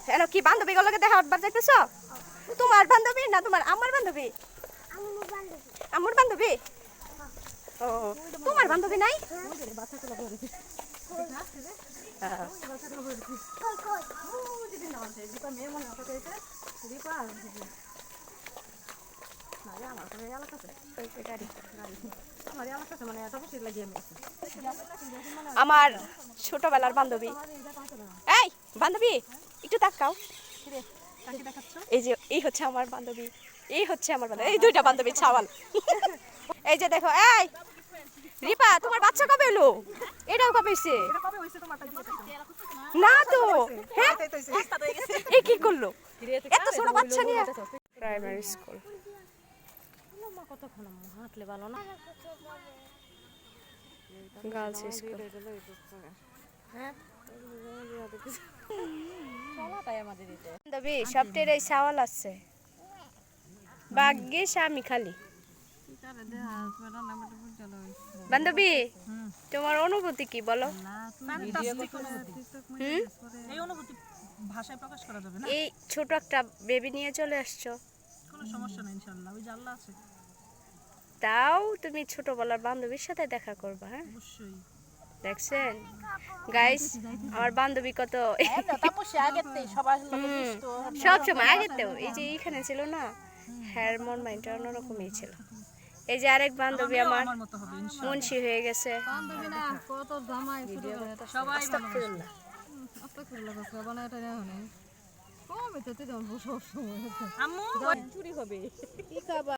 Hello কি বান্ধবী গুলোকে দেখা উঠবার যাইতেছ? তোমার বান্ধবী না তোমার আমার বান্ধবী? আমার বান্ধবী। ও তোমার বান্ধবী নাই? আমার ছোটবেলার বান্ধবী। এই বান্ধবী একটু তাকাও। এই যে এই হচ্ছে আমার বান্ধবী, এই হচ্ছে আমার বান্ধবী, এই দুইটা বান্ধবী ছাওয়াল। এই যে দেখো, এই রিপা তোমার বাচ্চা কবে এলো? এটাও কবে হইছে? না তো হ্যাঁ এই কি করলো এত ছোট বাচ্চা নিয়ে? Primary school. কতক্ষণ হাঁটলে ভালো না? Girls school. হ্যাঁ চলাটাই আমাদের এটা। বান্ধবী সবটাই ছাওয়াল আছে, ভাগ্যে স্বামী খালি। বান্ধবী তোমার অনুভূতি কি বলো? ভাষায় প্রকাশ করা যাবে না। এই ছোট একটা বেবি নিয়ে চলে আসছো, কোনো সমস্যা নাই ইনশাআল্লাহ, ওই যে আল্লাহ আছে। তাও তুমি ছোটবেলার বান্ধবীর সাথে দেখা করবা। হ্যাঁ অবশ্যই দেখছেন গাইস আমার বান্ধবী কত সব সময় আগেতেও এই যে এইখানে ছিল না, হ্যার মন মাইন্ডটা অন্যরকমই ছিল। এই যে আরেক বান্ধবী আমার মতো হবে ইনশাআল্লাহ। মুন্সি হয়ে গেছে। বান্ধবী না কত জামাই শুরু করে সবাই আস্তাগফিরুল্লাহ। আস্তাগফিরুল্লাহ কথা বানায় এটা না হয় কম এটা তো সব সময় আম্মু চুরি হবে কি খাবার